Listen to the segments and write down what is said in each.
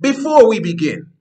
Before we begin,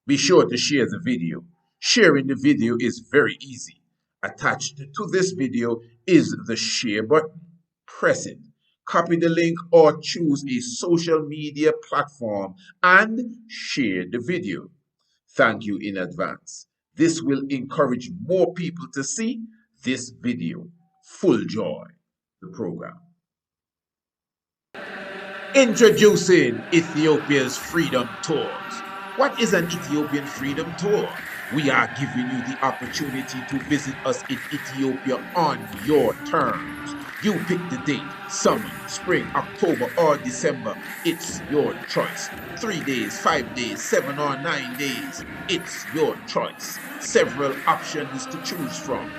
be sure to share the video. Sharing the video is very easy. Attached to this video is the share button. Press it. Copy the link or choose a social media platform and share the video. Thank you in advance. This will encourage more people to see this video. Full joy, the program. Introducing Ethiopia's Freedom Tours. What is an Ethiopian Freedom Tour? We are giving you the opportunity to visit us in Ethiopia on your terms. You pick the date, summer, spring, October, or December. It's your choice. 3 days, 5 days, 7 or 9 days. It's your choice. Several options to choose from.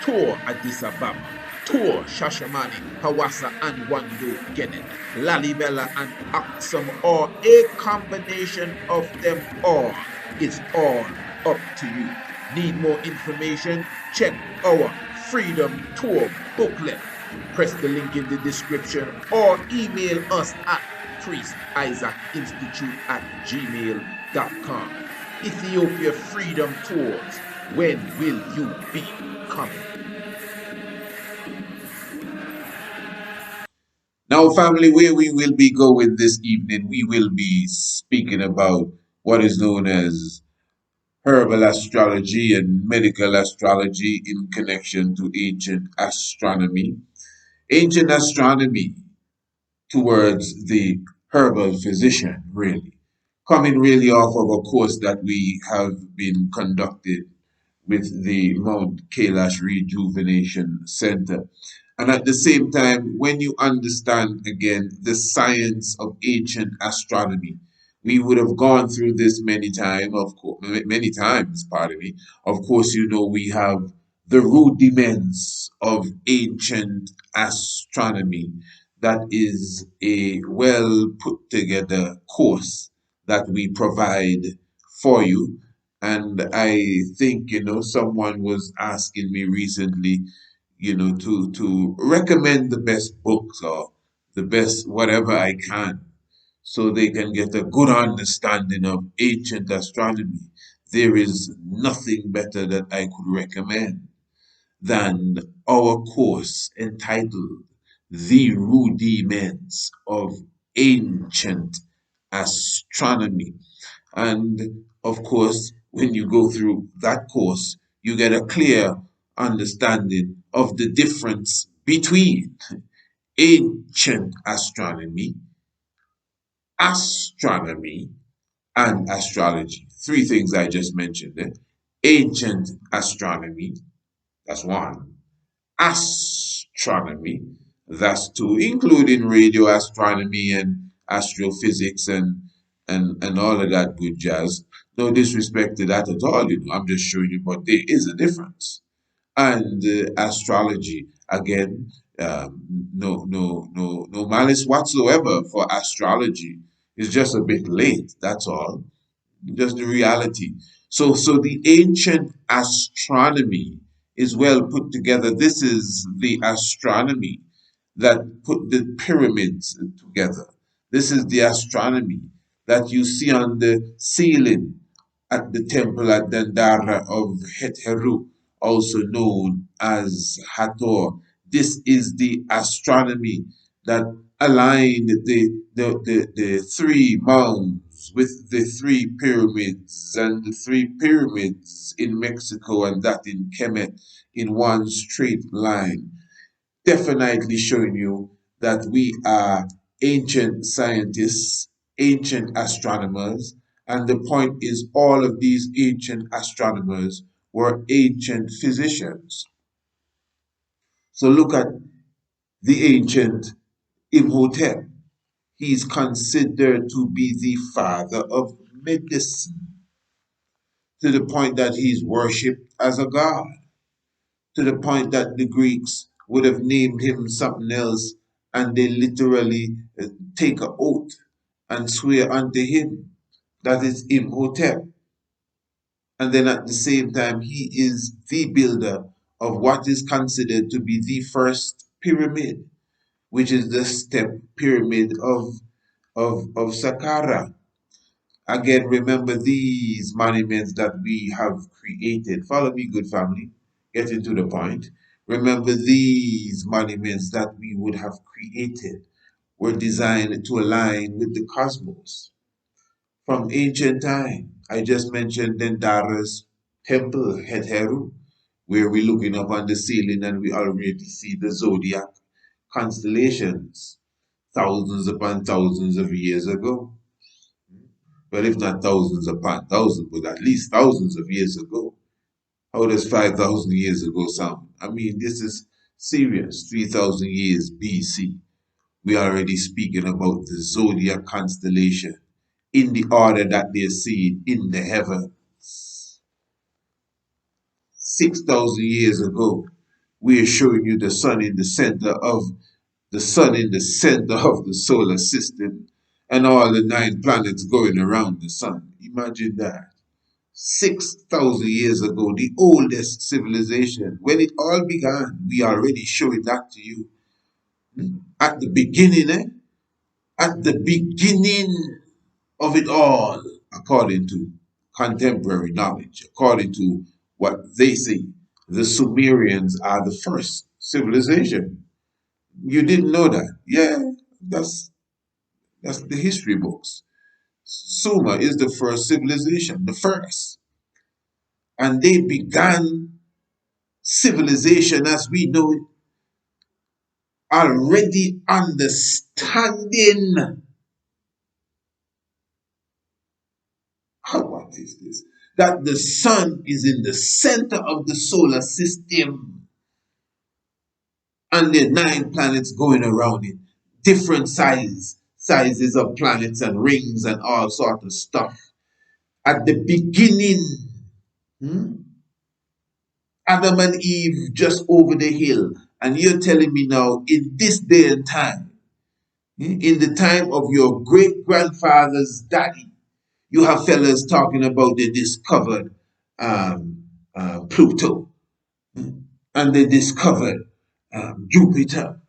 Tour Addis Ababa, Tour Shashamani, Hawassa and Wando Genet, Lalibela and Aksum, or a combination of them all. It's all up to you. Need more information? Check our Freedom Tour booklet. Press the link in the description or email us at priestisaacinstitute@gmail.com. Ethiopia Freedom Tours. When will you be coming? Now, family, where we will be going this evening, we will be speaking about what is known as herbal astrology and medical astrology in connection to ancient astronomy. Ancient astronomy towards the herbal physician, really, coming really off of a course that we have been conducted with the Mount Kailash Rejuvenation Center. And at the same time, when you understand again the science of ancient astronomy, we would have gone through this many times, pardon me. Of course, you know we have the rudiments of ancient astronomy. That is a well put together course that we provide for you. And I think, someone was asking me recently, to recommend the best books or the best whatever I can so they can get a good understanding of ancient astronomy. There is nothing better that I could recommend than our course entitled The Rudiments of Ancient Astronomy. And of course, when you go through that course, you get a clear understanding of the difference between ancient astronomy, and astrology. Three things I just mentioned there. Ancient astronomy, that's one. Astronomy, that's two, including radio astronomy and astrophysics and all of that good jazz. No disrespect to that at all, I'm just showing you, but there is a difference. And astrology, again, no malice whatsoever for astrology. It's just a bit late, that's all. Just the reality. So the ancient astronomy is well put together. This is the astronomy that put the pyramids together. This is the astronomy that you see on the ceiling at the temple at Dandara of Heteru, also known as Hathor. This is the astronomy that aligned the three mounds with the three pyramids and the three pyramids in Mexico and that in Kemet in one straight line. Definitely showing you that we are ancient scientists, ancient astronomers, and the point is all of these ancient astronomers were ancient physicians. So look at the ancient Imhotep. He's considered to be the father of medicine, to the point that he's worshipped as a god, to the point that the Greeks would have named him something else, and they literally take an oath and swear unto him that is Imhotep. And then at the same time, he is the builder of what is considered to be the first pyramid, which is the step pyramid of Saqqara. Again, remember these monuments that we have created. Follow me, good family. Getting to the point. Remember these monuments that we would have created were designed to align with the cosmos. From ancient time, I just mentioned Dendara's temple, Heteru, where we're looking up on the ceiling and we already see the zodiac constellations thousands upon thousands of years ago. Well, if not thousands upon thousands, but at least thousands of years ago. How does 5,000 years ago sound? I mean, this is serious. 3,000 years BC. We are already speaking about the zodiac constellation in the order that they're seen in the heavens. 6,000 years ago, we are showing you the sun in the center of the solar system and all the 9 planets going around the sun. Imagine that. 6,000 years ago, the oldest civilization, when it all began, we are already showing that to you. At the beginning, at the beginning of it all, according to contemporary knowledge, according to what they say, the Sumerians are the first civilization. You didn't know that? Yeah, that's that's the history books. Sumer is the first civilization, the first. And they began civilization as we know it, already understanding what is this? That the sun is in the center of the solar system and there are 9 planets going around it, different sizes of planets and rings and all sort of stuff. At the beginning, hmm, Adam and Eve just over the hill. And you're telling me now, in this day and time, in the time of your great grandfather's daddy, you have fellas talking about they discovered Pluto, and they discovered Jupiter.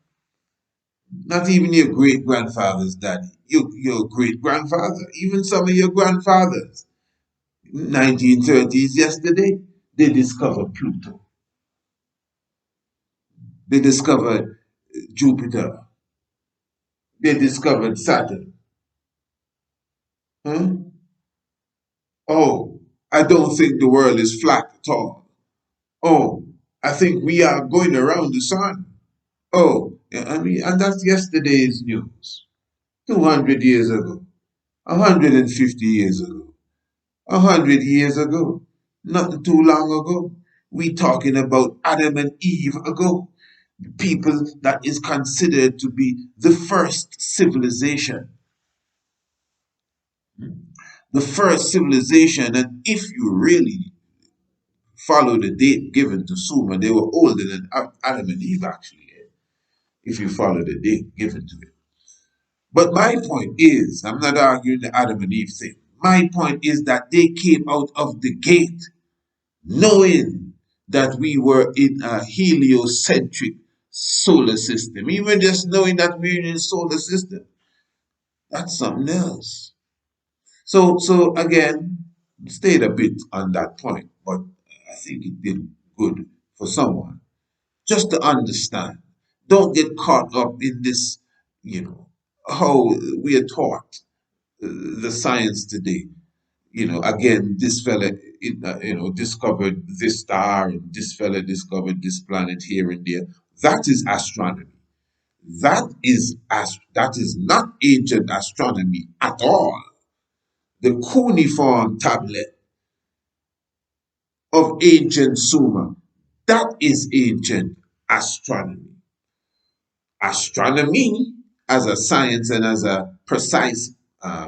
Not even your great grandfather's daddy, your great grandfather, even some of your grandfathers, 1930s yesterday, they discovered Pluto. They discovered Jupiter. They discovered Saturn. Huh? Oh, I don't think the world is flat at all. Oh, I think we are going around the sun. Oh, yeah, I mean, and that's yesterday's news. 200 years ago, 150 years ago, 100 years ago, not too long ago. We talking about Adam and Eve ago, people that is considered to be the first civilization. The first civilization, and if you really follow the date given to Sumer, they were older than Adam and Eve, actually, if you follow the date given to it. But my point is, I'm not arguing the Adam and Eve thing. My point is that they came out of the gate knowing that we were in a heliocentric solar system. Even just knowing that we're in a solar system, that's something else. So again, stayed a bit on that point, but I think it did good for someone just to understand. Don't get caught up in this, how we are taught the science today. Again, this fella, discovered this star, and this fella discovered this planet here and there. That is astronomy. That is not ancient astronomy at all. The cuneiform tablet of ancient Sumer, that is ancient astronomy. Astronomy as a science and as a precise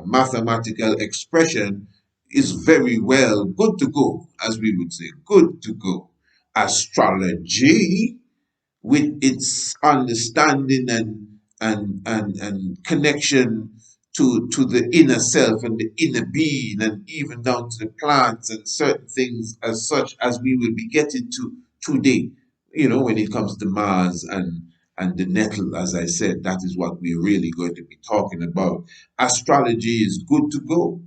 mathematical expression is very well good to go, as we would say, good to go. Astrology, with its understanding and connection to the inner self and the inner being, and even down to the plants and certain things as such as we will be getting to today. When it comes to Mars and the nettle, as I said, that is what we're really going to be talking about. Astrology is good to go.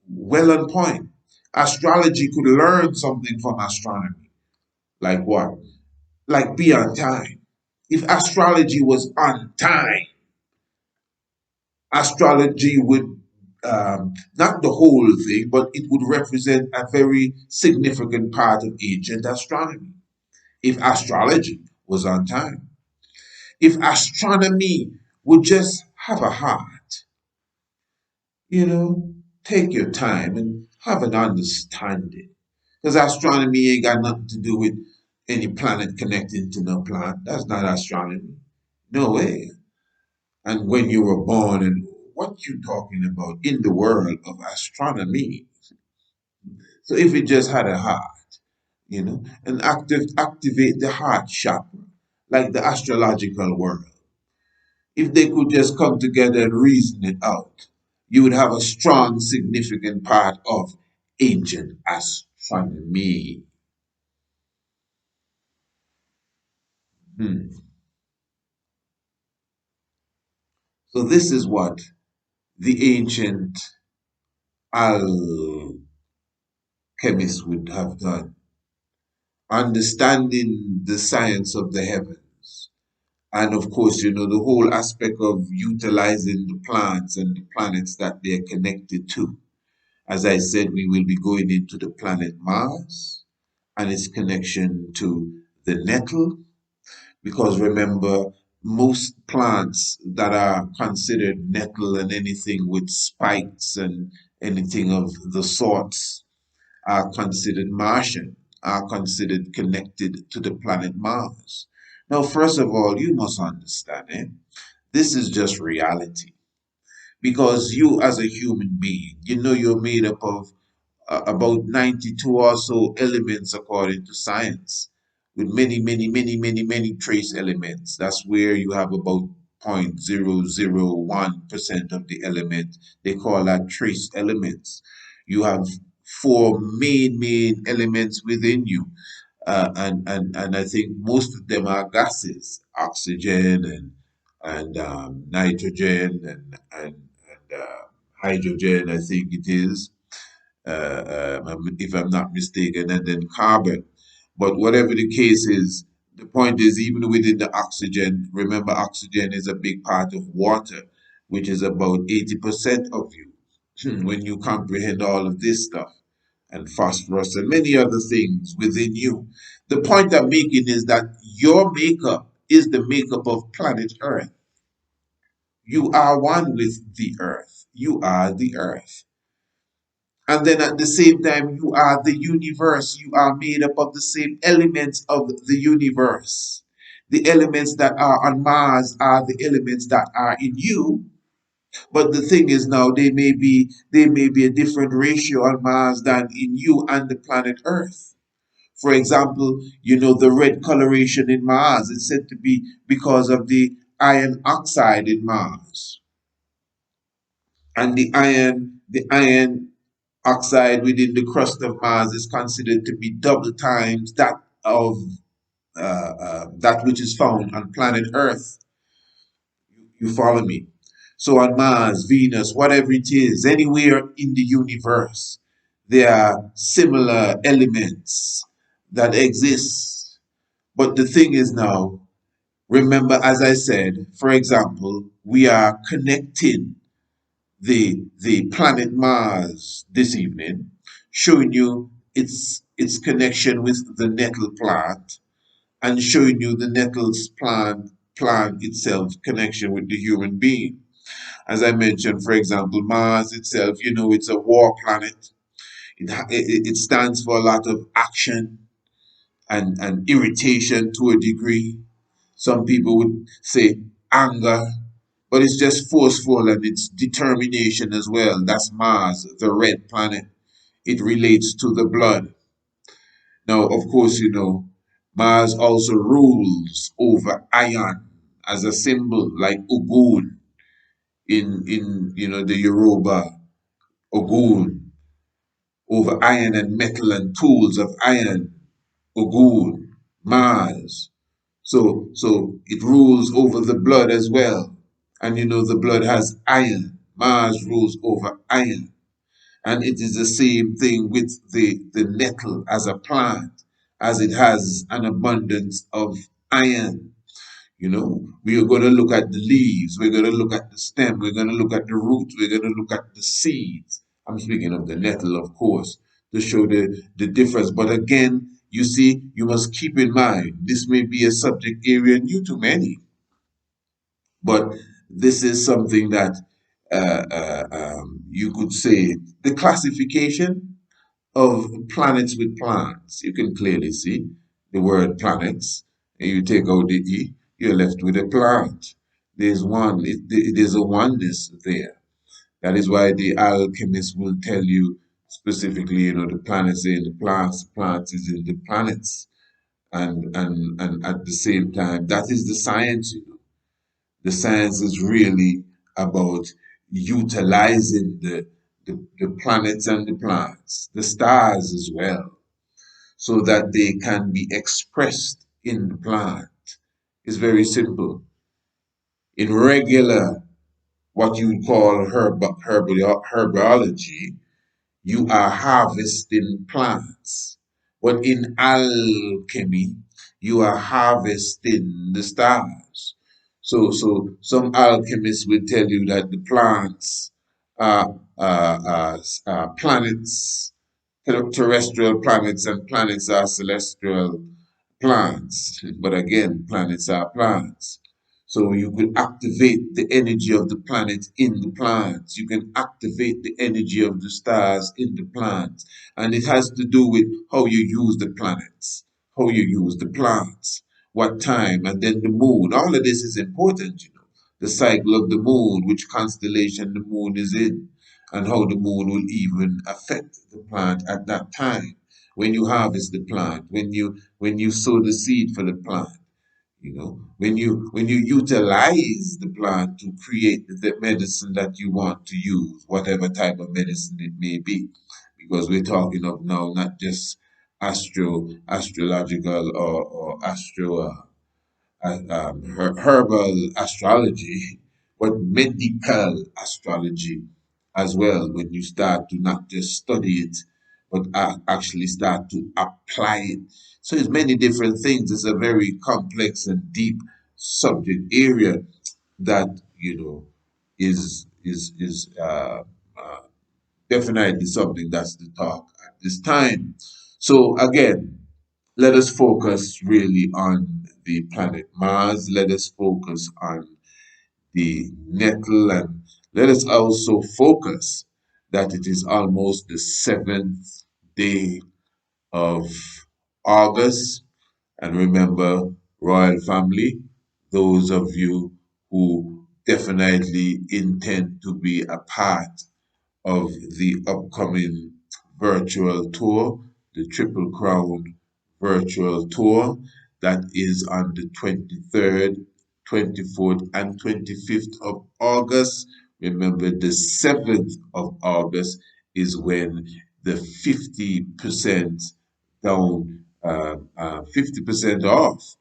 well on point. Astrology could learn something from astronomy. Like what? Like be on time. If astrology was on time, astrology would, not the whole thing, but it would represent a very significant part of ancient astronomy. If astrology was on time, if astronomy would just have a heart, you know, take your time and have an understanding. Because astronomy ain't got nothing to do with any planet connecting to no planet. That's not astronomy. No way. And when you were born and what you talking about in the world of astronomy. So if it just had a heart, and activate the heart chakra, like the astrological world. If they could just come together and reason it out, you would have a strong, significant part of ancient astronomy. Hmm. So this is what the ancient alchemists would have done, understanding the science of the heavens. And of course, the whole aspect of utilizing the plants and the planets that they're connected to. As I said, we will be going into the planet Mars and its connection to the nettle, because remember, most plants that are considered nettle and anything with spikes and anything of the sorts are considered Martian, are considered connected to the planet Mars. Now, first of all, you must understand, this is just reality. Because you, as a human being, you're made up of about 92 or so elements according to science, with many, many, many, many, many trace elements. That's where you have about 0.001% of the element. They call that trace elements. You have four main elements within you. And I think most of them are gases, oxygen and nitrogen and hydrogen, I think it is, if I'm not mistaken, and then carbon. But whatever the case is, the point is, even within the oxygen, remember, oxygen is a big part of water, which is about 80% of you. When you comprehend all of this stuff, and phosphorus and many other things within you. The point I'm making is that your makeup is the makeup of planet Earth. You are one with the Earth. You are the Earth. And then at the same time, you are the universe. You are made up of the same elements of the universe. The elements that are on Mars are the elements that are in you. But the thing is now they may be a different ratio on Mars than in you and the planet Earth. For example, the red coloration in Mars is said to be because of the iron oxide in Mars. And the iron oxide within the crust of Mars is considered to be double times that of that which is found on planet Earth. You follow me? So on Mars, Venus, whatever it is, anywhere in the universe, there are similar elements that exist. But the thing is now, remember, as I said, for example, we are connecting the planet Mars this evening, showing you its connection with the nettle plant and showing you the nettle's plant itself connection with the human being. As I mentioned, for example, Mars itself, it's a war planet. It stands for a lot of action and irritation to a degree. Some people would say anger, but it's just forceful and it's determination as well. That's Mars, the red planet. It relates to the blood. Now, of course, Mars also rules over iron as a symbol, like Ogun in the Yoruba, Ogun, over iron and metal and tools of iron, Ogun, Mars. So it rules over the blood as well. And the blood has iron. Mars rules over iron. And it is the same thing with the nettle as a plant, as it has an abundance of iron. You know, we are going to look at the leaves, we're going to look at the stem, we're going to look at the roots, we're going to look at the seeds. I'm speaking of the nettle, of course, to show the difference. But again, you see, you must keep in mind this may be a subject area new to many, but this is something that you could say the classification of planets with plants. You can clearly see the word planets, and you take out the E, you're left with a plant. There's one, there's a oneness there. That is why the alchemists will tell you specifically, you know, the planets are in the plants, the plants is in the planets. And at the same time, that is the science, you know. The science is really about utilizing the planets and the planets, the stars as well, so that they can be expressed in the plant. It's very simple. In regular, what you would call herbology, you are harvesting plants. But in alchemy, you are harvesting the stars. So some alchemists will tell you that the plants are planets, terrestrial planets, and planets are celestial plants. But again, planets are plants. So you could activate the energy of the planet in the plants. You can activate the energy of the stars in the plants. And it has to do with how you use the planets, how you use the plants, what time, and then the moon. All of this is important, you know. The cycle of the moon, which constellation the moon is in, and how the moon will even affect the plant at that time. When you harvest the plant, when you sow the seed for the plant, you know, when you utilize the plant to create the medicine that you want to use, whatever type of medicine it may be, because we're talking of now not just astrological or astro herbal astrology, but medical astrology as well. When you start to not just study it, but actually start to apply it. So it's many different things. It's a very complex and deep subject area that is definitely something that's the talk at this time. So again, let us focus really on the planet Mars. Let us focus on the nettle, and let us also focus that it is almost the seventh day of August. And remember, royal family, those of you who definitely intend to be a part of the upcoming virtual tour, the Triple Crown virtual tour that is on the 23rd, 24th, and 25th of August. Remember, the 7th of August is when the 50% down, 50% off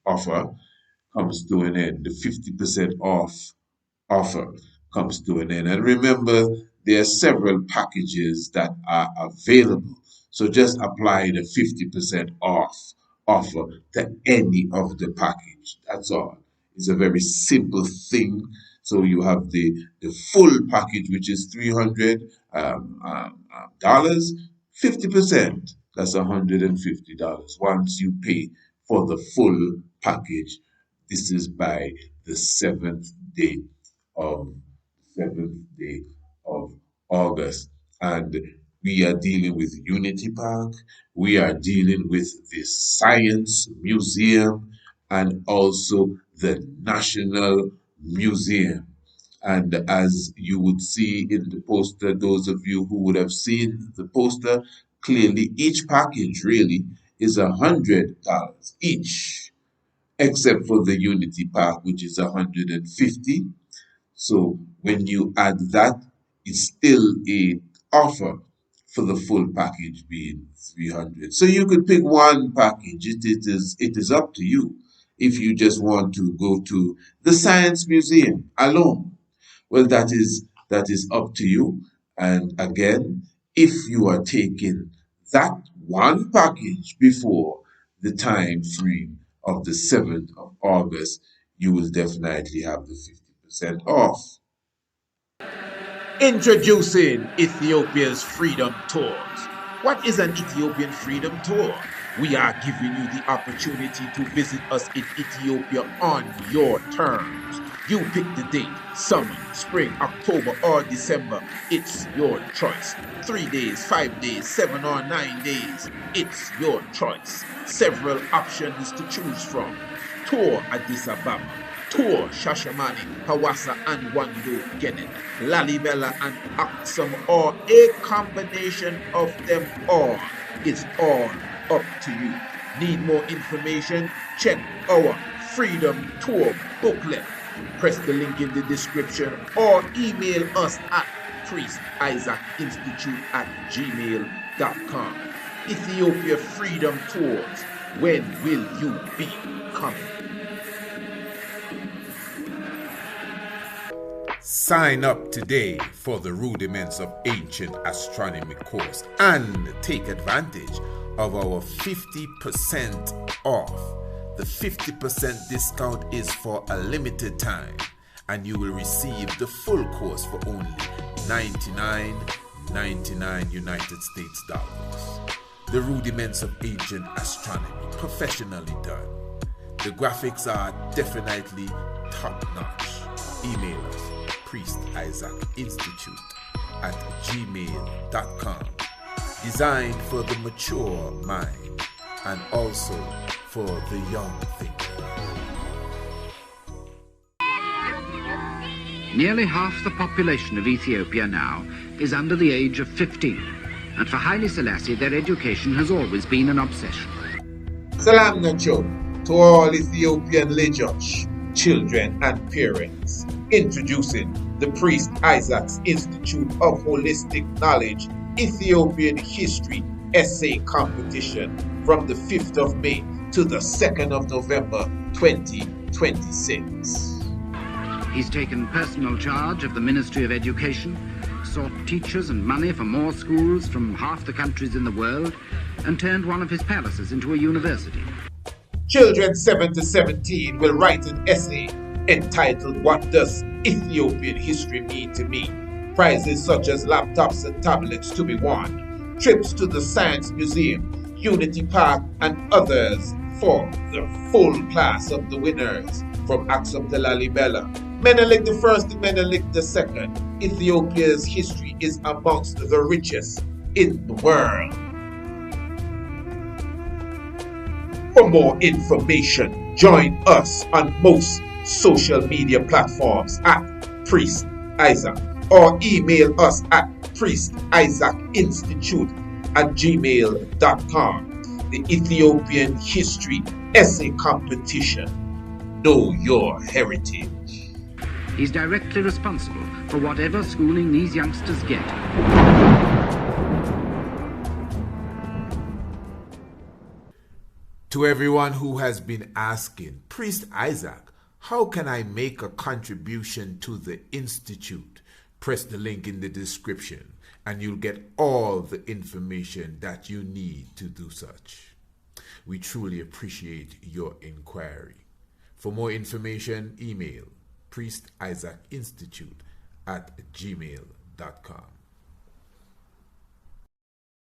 offer comes to an end. The 50% off offer comes to an end. And remember, there are several packages that are available. So just apply the 50% off offer to any of the package. That's all. It's a very simple thing. So you have the full package, which is $300, dollars, 50%. That's $150 once you pay for the full package. This is by the of seventh day of August. And we are dealing with Unity Park. We are dealing with the Science Museum and also the National Museum. And as you would see in the poster, those of you who would have seen the poster, clearly each package really is $100 each, except for the Unity Park, which is 150. So when you add that, it's still a offer for the full package being 300. So you could pick one package. It is up to you. If you just want to go to the Science Museum alone, well, that is up to you. And again, if you are taking that one package before the time frame of the 7th of August, you will definitely have the 50% off. Introducing Ethiopia's Freedom Tours. What is an Ethiopian Freedom Tour? We are giving you the opportunity to visit us in Ethiopia on your terms. You pick the date, summer, spring, October, or December. It's your choice. 3 days, 5 days, 7 or 9 days. It's your choice. Several options to choose from. Tour Addis Ababa. Tour Shashamani, Hawassa and Wando Genet, Lalibela and Aksum, or a combination of them all. It's all up to you. Need more information? Check our Freedom Tour booklet. Press the link in the description or email us at priestisaacinstitute@gmail.com. Ethiopia Freedom Tours. When will you be coming? Sign up today for the Rudiments of Ancient Astronomy course and take advantage of our 50% off. The 50% discount is for a limited time and you will receive the full course for only $99.99 United States dollars. The Rudiments of Ancient Astronomy, professionally done. The graphics are definitely top notch. Email us priestisaacinstitute@gmail.com. Designed for the mature mind and also for the young thinker. Nearly half the population of Ethiopia now is under the age of 15, and for Haile Selassie their education has always been an obsession. Salam Nacho to all Ethiopian lineage, children and parents. Introducing the Priest Isaac's Institute of Holistic Knowledge Ethiopian History Essay Competition from the 5th of May to the 2nd of November 2026. He's taken personal charge of the Ministry of Education, sought teachers and money for more schools from half the countries in the world, and turned one of his palaces into a university. Children 7 to 17 will write an essay entitled What Does Ethiopian History Mean to Me? Prizes such as laptops and tablets to be won, trips to the Science Museum, Unity Park, and others for the full class of the winners from Aksum to Lalibela. Menelik I and Menelik II, Ethiopia's history is amongst the richest in the world. For more information, join us on most social media platforms at Priest Isaac or email us at priestisaacinstitute@gmail.com. The Ethiopian History Essay Competition. Know your heritage. He's directly responsible for whatever schooling these youngsters get. To everyone who has been asking, Priest Isaac, how can I make a contribution to the Institute? Press the link in the description and you'll get all the information that you need to do such. We truly appreciate your inquiry. For more information, email priestisaacinstitute@gmail.com.